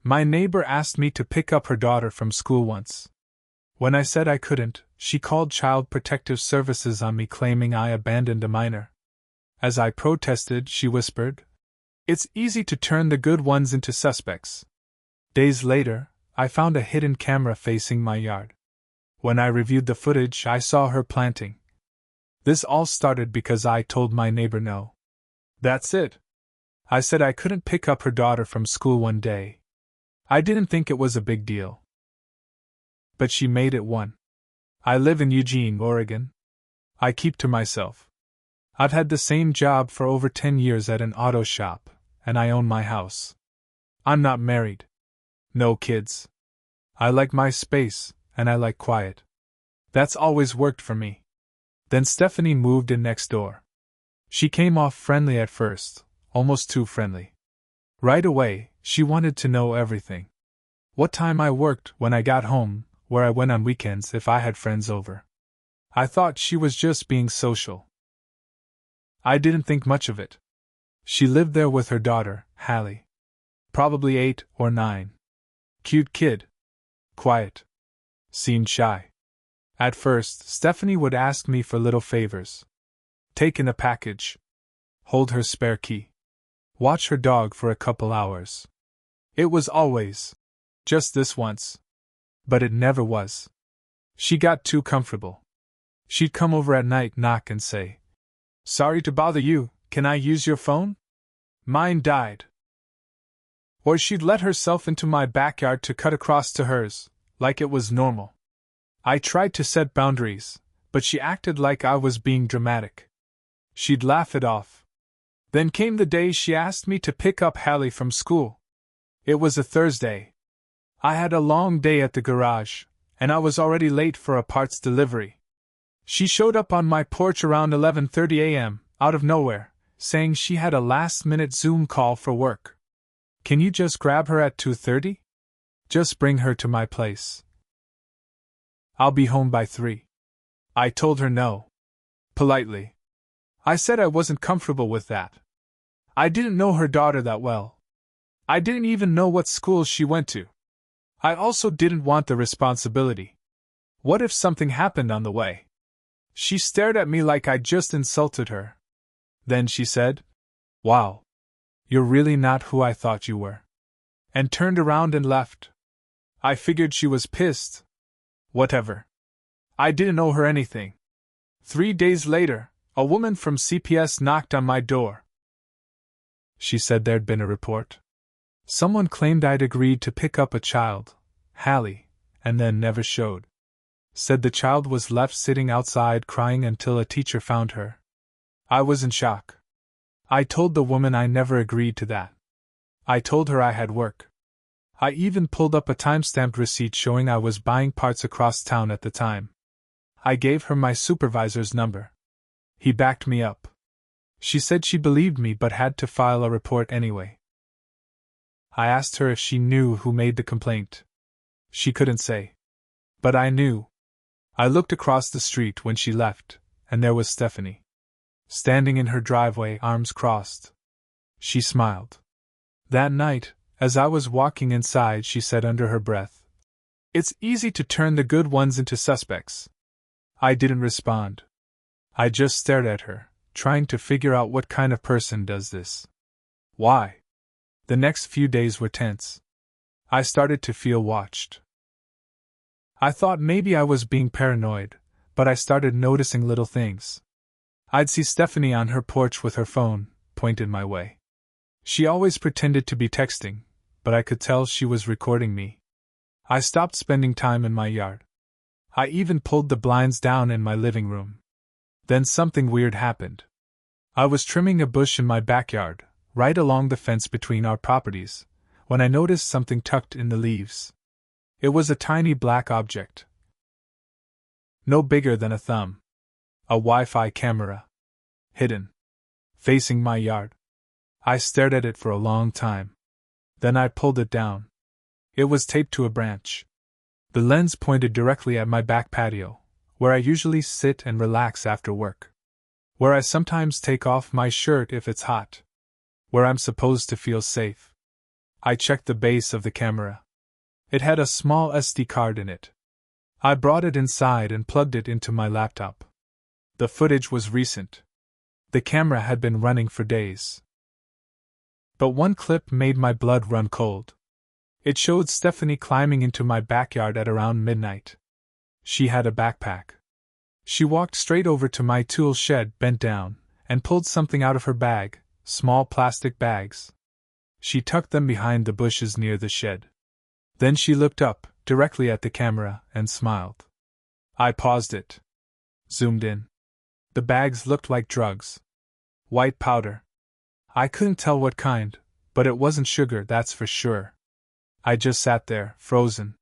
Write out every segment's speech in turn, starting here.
My neighbor asked me to pick up her daughter from school once. When I said I couldn't, she called Child Protective Services on me, claiming I abandoned a minor. As I protested, she whispered, "It's easy to turn the good ones into suspects." Days later, I found a hidden camera facing my yard. When I reviewed the footage, I saw her planting. This all started because I told my neighbor no. That's it. I said I couldn't pick up her daughter from school one day. I didn't think it was a big deal. But she made it one. I live in Eugene, Oregon. I keep to myself. I've had the same job for over 10 years at an auto shop, and I own my house. I'm not married. No kids. I like my space, and I like quiet. That's always worked for me. Then Stephanie moved in next door. She came off friendly at first, almost too friendly. Right away, she wanted to know everything. What time I worked when I got home, where I went on weekends, if I had friends over. I thought she was just being social. I didn't think much of it. She lived there with her daughter, Hallie. Probably 8 or 9. Cute kid. Quiet. Seemed shy. At first, Stephanie would ask me for little favors. Take in a package. Hold her spare key. Watch her dog for a couple hours. It was always just this once. But it never was. She got too comfortable. She'd come over at night, knock, and say, "Sorry to bother you, can I use your phone? Mine died." Or she'd let herself into my backyard to cut across to hers, like it was normal. I tried to set boundaries, but she acted like I was being dramatic. She'd laugh it off. Then came the day she asked me to pick up Hallie from school. It was a Thursday. I had a long day at the garage, and I was already late for a parts delivery. She showed up on my porch around 11:30 a.m., out of nowhere, saying she had a last-minute Zoom call for work. "Can you just grab her at 2:30? Just bring her to my place. I'll be home by 3. I told her no. Politely. I said I wasn't comfortable with that. I didn't know her daughter that well. I didn't even know what school she went to. I also didn't want the responsibility. What if something happened on the way? She stared at me like I'd just insulted her. Then she said, "Wow. You're really not who I thought you were." And turned around and left. I figured she was pissed. Whatever. I didn't owe her anything. 3 days later, a woman from CPS knocked on my door. She said there'd been a report. Someone claimed I'd agreed to pick up a child, Hallie, and then never showed. Said the child was left sitting outside crying until a teacher found her. I was in shock. I told the woman I never agreed to that. I told her I had work. I even pulled up a time-stamped receipt showing I was buying parts across town at the time. I gave her my supervisor's number. He backed me up. She said she believed me but had to file a report anyway. I asked her if she knew who made the complaint. She couldn't say. But I knew. I looked across the street when she left, and there was Stephanie. Standing in her driveway, arms crossed. She smiled. That night, as I was walking inside, she said under her breath, "It's easy to turn the good ones into suspects." I didn't respond. I just stared at her, trying to figure out what kind of person does this. Why? The next few days were tense. I started to feel watched. I thought maybe I was being paranoid, but I started noticing little things. I'd see Stephanie on her porch with her phone pointed my way. She always pretended to be texting, but I could tell she was recording me. I stopped spending time in my yard. I even pulled the blinds down in my living room. Then something weird happened. I was trimming a bush in my backyard, right along the fence between our properties, when I noticed something tucked in the leaves. It was a tiny black object. No bigger than a thumb. A Wi-Fi camera. Hidden. Facing my yard. I stared at it for a long time. Then I pulled it down. It was taped to a branch. The lens pointed directly at my back patio, where I usually sit and relax after work. Where I sometimes take off my shirt if it's hot. Where I'm supposed to feel safe. I checked the base of the camera. It had a small SD card in it. I brought it inside and plugged it into my laptop. The footage was recent. The camera had been running for days. But one clip made my blood run cold. It showed Stephanie climbing into my backyard at around midnight. She had a backpack. She walked straight over to my tool shed, bent down, and pulled something out of her bag, small plastic bags. She tucked them behind the bushes near the shed. Then she looked up, directly at the camera, and smiled. I paused it. Zoomed in. The bags looked like drugs. White powder. I couldn't tell what kind, but it wasn't sugar, that's for sure. I just sat there, frozen.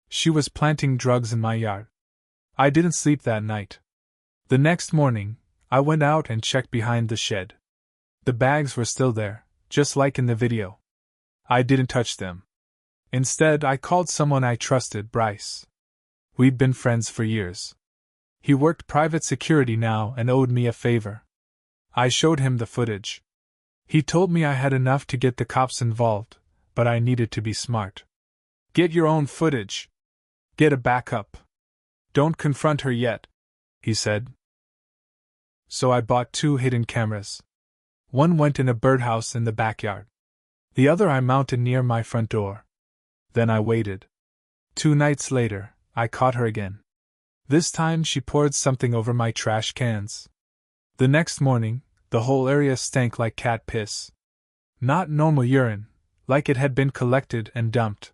She was planting drugs in my yard. I didn't sleep that night. The next morning, I went out and checked behind the shed. The bags were still there, just like in the video. I didn't touch them. Instead, I called someone I trusted, Bryce. We'd been friends for years. He worked private security now and owed me a favor. I showed him the footage. He told me I had enough to get the cops involved, but I needed to be smart. Get your own footage. Get a backup. Don't confront her yet, he said. So I bought 2 hidden cameras. One went in a birdhouse in the backyard. The other I mounted near my front door. Then I waited. 2 nights later, I caught her again. This time she poured something over my trash cans. The next morning, the whole area stank like cat piss. Not normal urine, like it had been collected and dumped.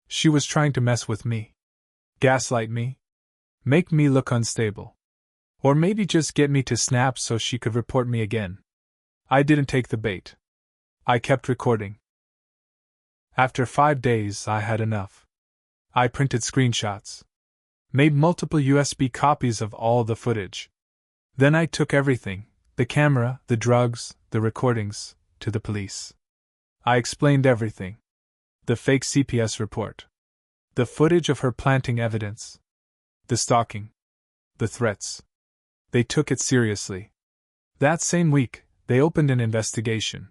She was trying to mess with me. Gaslight me. Make me look unstable. Or maybe just get me to snap so she could report me again. I didn't take the bait. I kept recording. After 5 days, I had enough. I printed screenshots. Made multiple USB copies of all the footage. Then I took everything, the camera, the drugs, the recordings, to the police. I explained everything. The fake CPS report. The footage of her planting evidence. The stalking. The threats. They took it seriously. That same week, they opened an investigation.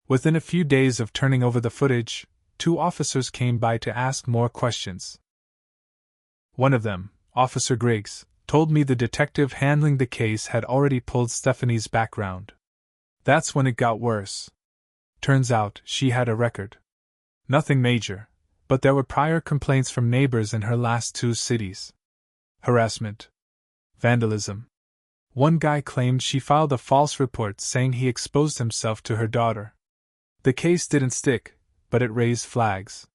Within a few days of turning over the footage, 2 officers came by to ask more questions. One of them, Officer Griggs, told me the detective handling the case had already pulled Stephanie's background. That's when it got worse. Turns out, she had a record. Nothing major, but there were prior complaints from neighbors in her last 2 cities. Harassment. Vandalism. One guy claimed she filed a false report saying he exposed himself to her daughter. The case didn't stick, but it raised flags.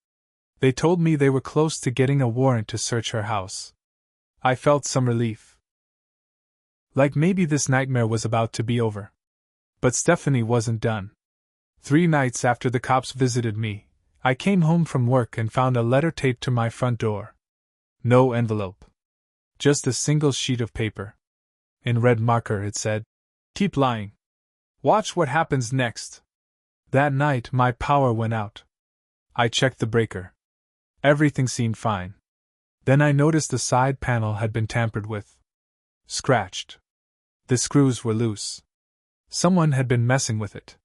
They told me they were close to getting a warrant to search her house. I felt some relief. Like maybe this nightmare was about to be over. But Stephanie wasn't done. 3 nights after the cops visited me, I came home from work and found a letter taped to my front door. No envelope. Just a single sheet of paper. In red marker it said, "Keep lying. Watch what happens next." That night my power went out. I checked the breaker. Everything seemed fine. Then I noticed the side panel had been tampered with. Scratched. The screws were loose. Someone had been messing with it.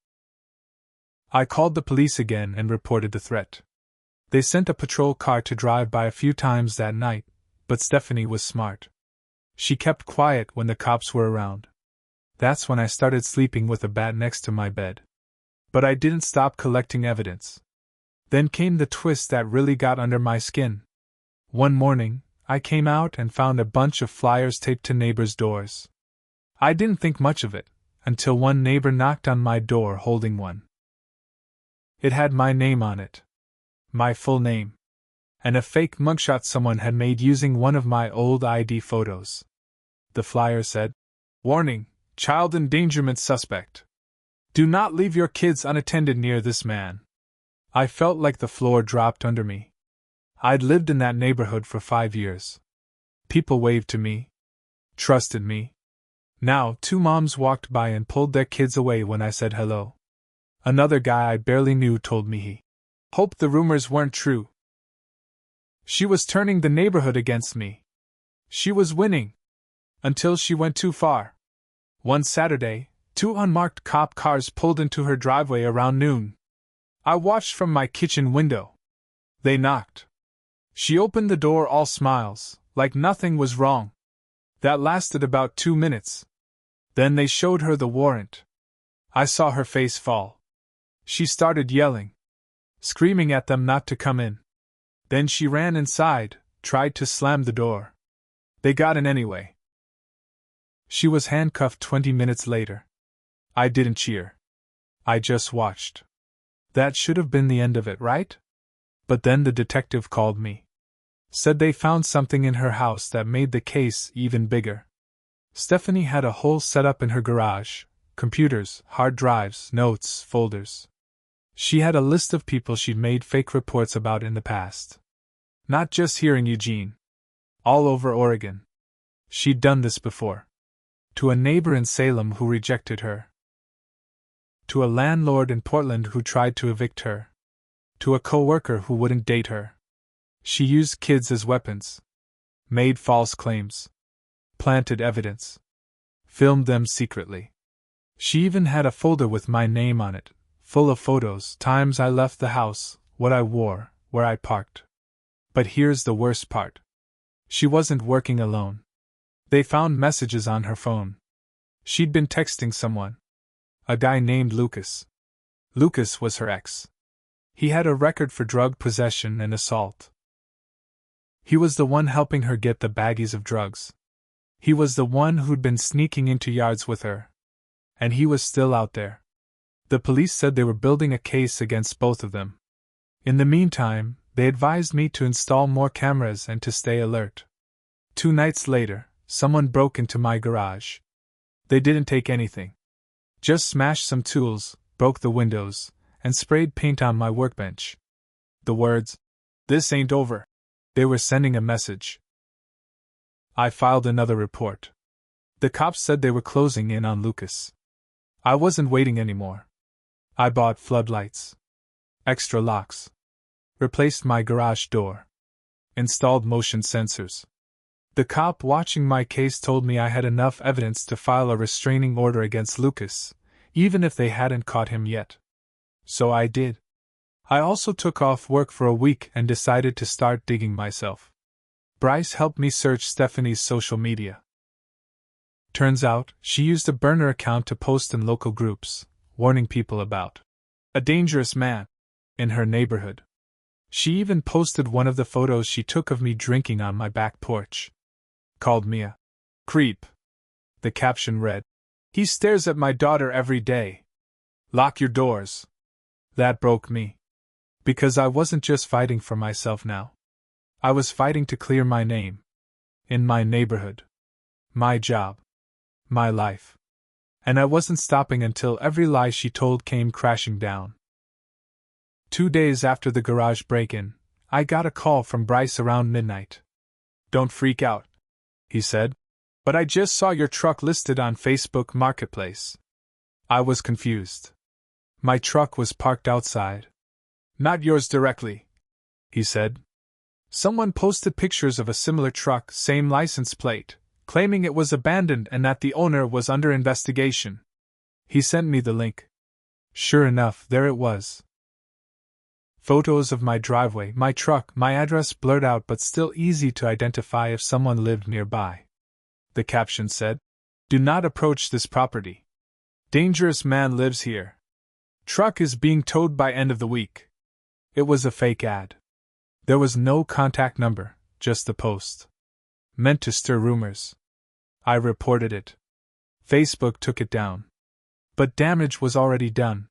I called the police again and reported the threat. They sent a patrol car to drive by a few times that night, but Stephanie was smart. She kept quiet when the cops were around. That's when I started sleeping with a bat next to my bed. But I didn't stop collecting evidence. Then came the twist that really got under my skin. One morning, I came out and found a bunch of flyers taped to neighbors' doors. I didn't think much of it, until one neighbor knocked on my door holding one. It had my name on it. My full name. And a fake mugshot someone had made using one of my old ID photos. The flyer said, "Warning, child endangerment suspect. Do not leave your kids unattended near this man." I felt like the floor dropped under me. I'd lived in that neighborhood for 5 years. People waved to me. Trusted me. Now 2 moms walked by and pulled their kids away when I said hello. Another guy I barely knew told me he hoped the rumors weren't true. She was turning the neighborhood against me. She was winning. Until she went too far. One Saturday, 2 unmarked cop cars pulled into her driveway around noon. I watched from my kitchen window. They knocked. She opened the door all smiles, like nothing was wrong. That lasted about 2 minutes. Then they showed her the warrant. I saw her face fall. She started yelling, screaming at them not to come in. Then she ran inside, tried to slam the door. They got in anyway. She was handcuffed 20 minutes later. I didn't cheer. I just watched. That should have been the end of it, right? But then the detective called me. Said they found something in her house that made the case even bigger. Stephanie had a whole setup in her garage: computers, hard drives, notes, folders. She had a list of people she'd made fake reports about in the past. Not just here in Eugene. All over Oregon. She'd done this before. To a neighbor in Salem who rejected her. To a landlord in Portland who tried to evict her. To a co-worker who wouldn't date her. She used kids as weapons. Made false claims. Planted evidence. Filmed them secretly. She even had a folder with my name on it, full of photos, times I left the house, what I wore, where I parked. But here's the worst part. She wasn't working alone. They found messages on her phone. She'd been texting someone. A guy named Lucas. Lucas was her ex. He had a record for drug possession and assault. He was the one helping her get the baggies of drugs. He was the one who'd been sneaking into yards with her. And he was still out there. The police said they were building a case against both of them. In the meantime, they advised me to install more cameras and to stay alert. 2 nights later, someone broke into my garage. They didn't take anything. Just smashed some tools, broke the windows, and sprayed paint on my workbench. The words, "This ain't over." They were sending a message. I filed another report. The cops said they were closing in on Lucas. I wasn't waiting anymore. I bought floodlights. Extra locks. Replaced my garage door. Installed motion sensors. The cop watching my case told me I had enough evidence to file a restraining order against Lucas, even if they hadn't caught him yet. So I did. I also took off work for a week and decided to start digging myself. Bryce helped me search Stephanie's social media. Turns out, she used a burner account to post in local groups, warning people about a dangerous man in her neighborhood. She even posted one of the photos she took of me drinking on my back porch. Called me a creep. The caption read, "He stares at my daughter every day. Lock your doors." That broke me. Because I wasn't just fighting for myself now. I was fighting to clear my name. In my neighborhood. My job. My life. And I wasn't stopping until every lie she told came crashing down. 2 days after the garage break-in, I got a call from Bryce around midnight. "Don't freak out," he said, "but I just saw your truck listed on Facebook Marketplace." I was confused. My truck was parked outside. "Not yours directly," he said. "Someone posted pictures of a similar truck, same license plate, claiming it was abandoned and that the owner was under investigation." He sent me the link. Sure enough, there it was. Photos of my driveway, my truck, my address blurred out but still easy to identify if someone lived nearby. The caption said, "Do not approach this property. Dangerous man lives here. Truck is being towed by end of the week." It was a fake ad. There was no contact number, just the post. Meant to stir rumors. I reported it. Facebook took it down. But damage was already done.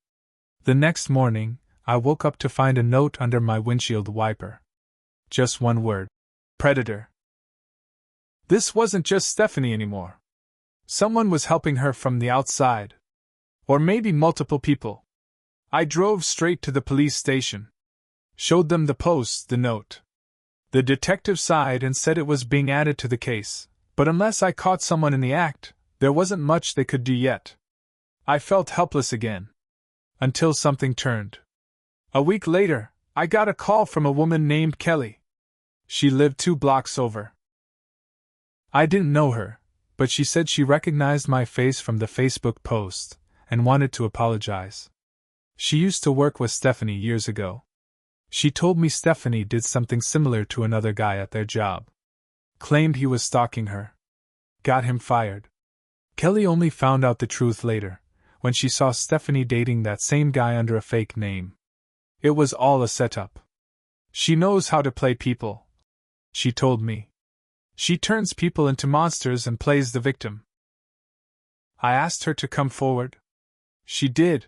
The next morning, I woke up to find a note under my windshield wiper. Just one word. Predator. This wasn't just Stephanie anymore. Someone was helping her from the outside. Or maybe multiple people. I drove straight to the police station. Showed them the post, the note. The detective sighed and said it was being added to the case, but unless I caught someone in the act, there wasn't much they could do yet. I felt helpless again. Until something turned. A week later, I got a call from a woman named Kelly. She lived 2 blocks over. I didn't know her, but she said she recognized my face from the Facebook post and wanted to apologize. She used to work with Stephanie years ago. She told me Stephanie did something similar to another guy at their job. Claimed he was stalking her. Got him fired. Kelly only found out the truth later, when she saw Stephanie dating that same guy under a fake name. It was all a setup. She knows how to play people, she told me. She turns people into monsters and plays the victim. I asked her to come forward. She did.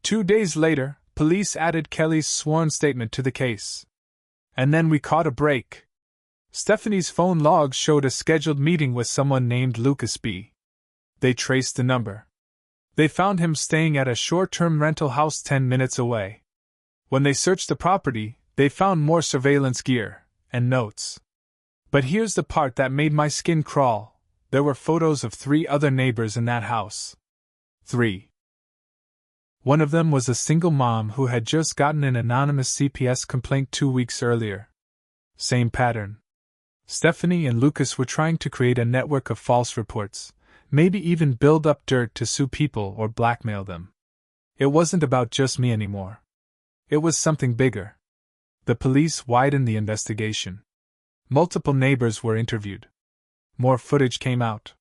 2 days later, police added Kelly's sworn statement to the case. And then we caught a break. Stephanie's phone logs showed a scheduled meeting with someone named Lucas B. They traced the number. They found him staying at a short-term rental house 10 minutes away. When they searched the property, they found more surveillance gear and notes. But here's the part that made my skin crawl. There were photos of 3 other neighbors in that house. 3. One of them was a single mom who had just gotten an anonymous CPS complaint 2 weeks earlier. Same pattern. Stephanie and Lucas were trying to create a network of false reports, maybe even build up dirt to sue people or blackmail them. It wasn't about just me anymore. It was something bigger. The police widened the investigation. Multiple neighbors were interviewed. More footage came out.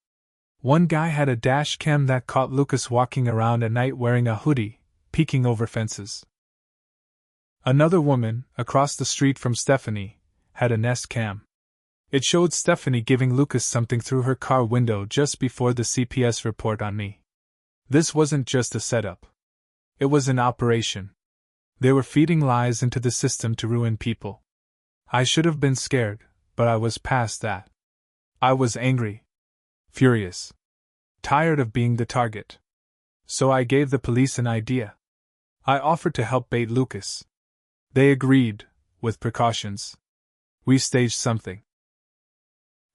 One guy had a dash cam that caught Lucas walking around at night wearing a hoodie, peeking over fences. Another woman, across the street from Stephanie, had a Nest cam. It showed Stephanie giving Lucas something through her car window just before the CPS report on me. This wasn't just a setup. It was an operation. They were feeding lies into the system to ruin people. I should have been scared, but I was past that. I was angry. Furious. Tired of being the target. So I gave the police an idea. I offered to help bait Lucas. They agreed, with precautions. We staged something.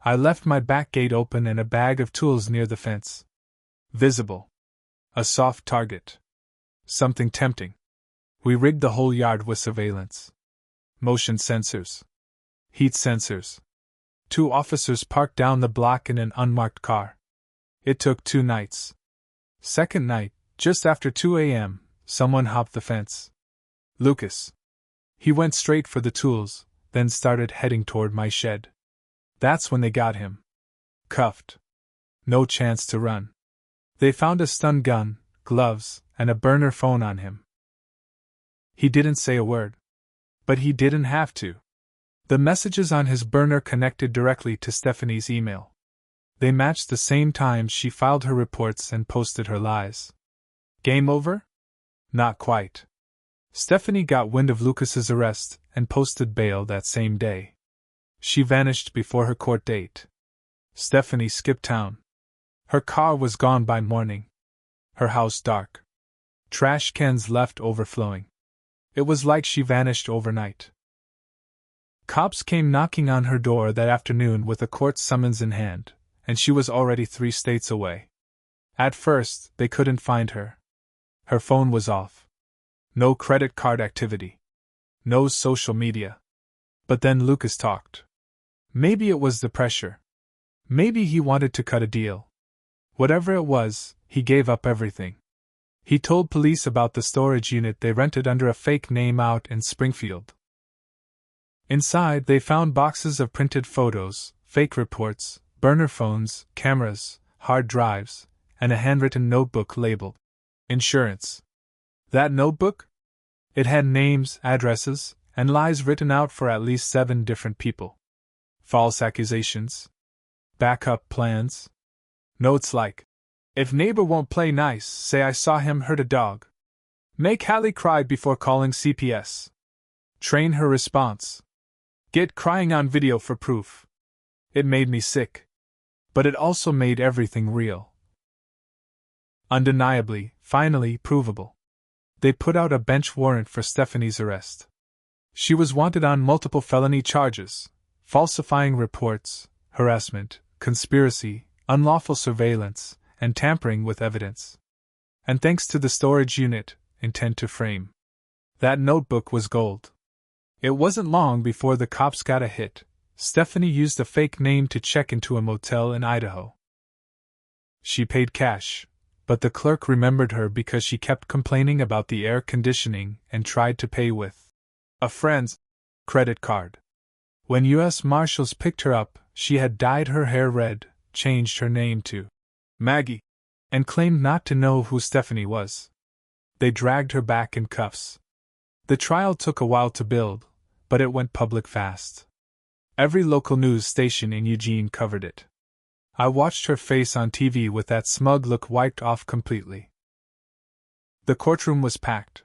I left my back gate open and a bag of tools near the fence. Visible. A soft target. Something tempting. We rigged the whole yard with surveillance. Motion sensors. Heat sensors. 2 officers parked down the block in an unmarked car. It took 2 nights. Second night, just after 2 a.m., someone hopped the fence. Lucas. He went straight for the tools, then started heading toward my shed. That's when they got him. Cuffed. No chance to run. They found a stun gun, gloves, and a burner phone on him. He didn't say a word. But he didn't have to. The messages on his burner connected directly to Stephanie's email. They matched the same times she filed her reports and posted her lies. Game over? Not quite. Stephanie got wind of Lucas's arrest and posted bail that same day. She vanished before her court date. Stephanie skipped town. Her car was gone by morning. Her house dark. Trash cans left overflowing. It was like she vanished overnight. Cops came knocking on her door that afternoon with a court summons in hand, and she was already 3 states away. At first, they couldn't find her. Her phone was off. No credit card activity. No social media. But then Lucas talked. Maybe it was the pressure. Maybe he wanted to cut a deal. Whatever it was, he gave up everything. He told police about the storage unit they rented under a fake name out in Springfield. Inside, they found boxes of printed photos, fake reports, burner phones, cameras, hard drives, and a handwritten notebook labeled Insurance. That notebook? It had names, addresses, and lies written out for at least 7 different people. False accusations. Backup plans. Notes like, if neighbor won't play nice, say I saw him hurt a dog. Make Hallie cry before calling CPS. Train her response. Get crying on video for proof. It made me sick. But it also made everything real. Undeniably, finally, provable. They put out a bench warrant for Stephanie's arrest. She was wanted on multiple felony charges: falsifying reports, harassment, conspiracy, unlawful surveillance, and tampering with evidence. And thanks to the storage unit, intent to frame. That notebook was gold. It wasn't long before the cops got a hit. Stephanie used a fake name to check into a motel in Idaho. She paid cash, But the clerk remembered her because she kept complaining about the air conditioning and tried to pay with a friend's credit card. When U.S. Marshals picked her up, she had dyed her hair red, changed her name to Maggie, and claimed not to know who Stephanie was. They dragged her back in cuffs. The trial took a while to build, but it went public fast. Every local news station in Eugene covered it. I watched her face on TV with that smug look wiped off completely. The courtroom was packed.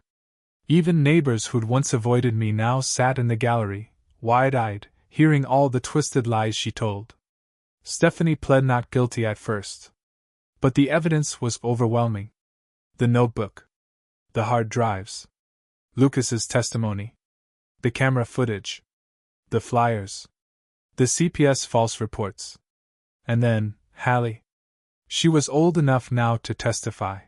Even neighbors who'd once avoided me now sat in the gallery, wide-eyed, hearing all the twisted lies she told. Stephanie pled not guilty at first. But the evidence was overwhelming. The notebook. The hard drives. Lucas's testimony. The camera footage. The flyers. The CPS false reports. And then, Hallie. She was old enough now to testify.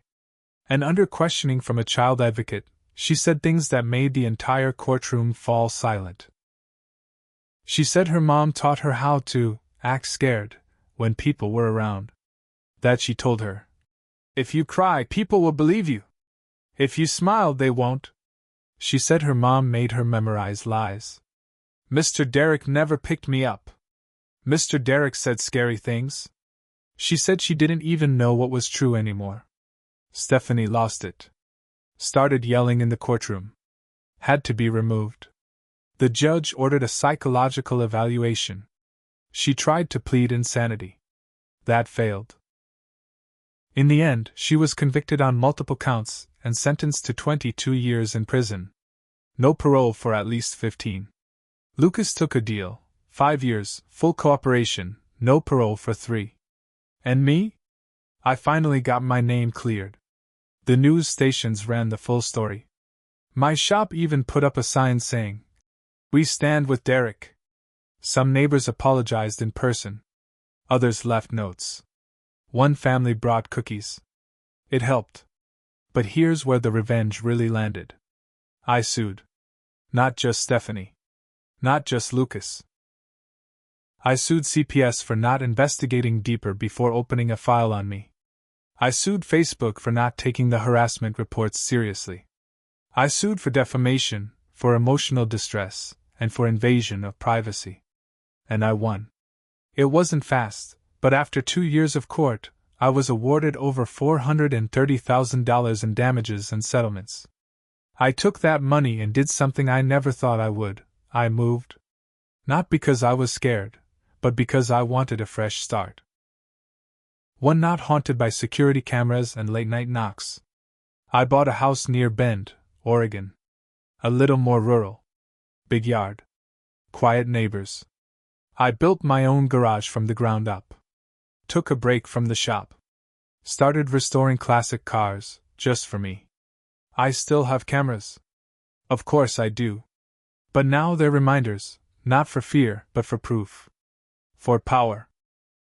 And under questioning from a child advocate, she said things that made the entire courtroom fall silent. She said her mom taught her how to act scared when people were around. That she told her, "If you cry, people will believe you. If you smile, they won't." She said her mom made her memorize lies. Mr. Derrick never picked me up. Mr. Derrick said scary things. She said she didn't even know what was true anymore. Stephanie lost it. Started yelling in the courtroom. Had to be removed. The judge ordered a psychological evaluation. She tried to plead insanity. That failed. In the end, she was convicted on multiple counts and sentenced to 22 years in prison. No parole for at least 15. Lucas took a deal, 5 years, full cooperation, no parole for 3. And me? I finally got my name cleared. The news stations ran the full story. My shop even put up a sign saying, "We stand with Derrick." Some neighbors apologized in person. Others left notes. One family brought cookies. It helped. But here's where the revenge really landed. I sued. Not just Stephanie. Not just Lucas. I sued CPS for not investigating deeper before opening a file on me. I sued Facebook for not taking the harassment reports seriously. I sued for defamation, for emotional distress, and for invasion of privacy. And I won. It wasn't fast, but after 2 years of court, I was awarded over $430,000 in damages and settlements. I took that money and did something I never thought I would. I moved. Not because I was scared, but because I wanted a fresh start. One not haunted by security cameras and late-night knocks. I bought a house near Bend, Oregon. A little more rural. Big yard. Quiet neighbors. I built my own garage from the ground up. Took a break from the shop. Started restoring classic cars, just for me. I still have cameras. Of course I do. But now they're reminders, not for fear, but for proof. For power.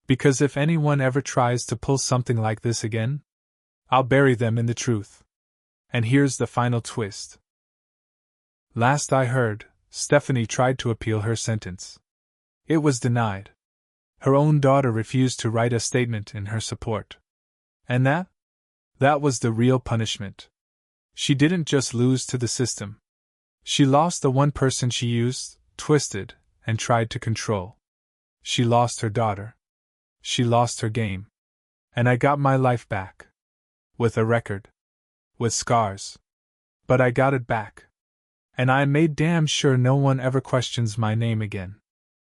Because if anyone ever tries to pull something like this again, I'll bury them in the truth. And here's the final twist. Last I heard, Stephanie tried to appeal her sentence. It was denied. Her own daughter refused to write a statement in her support. And that was the real punishment. She didn't just lose to the system. She lost the one person she used, twisted, and tried to control. She lost her daughter. She lost her game. And I got my life back. With a record. With scars. But I got it back. And I made damn sure no one ever questions my name again.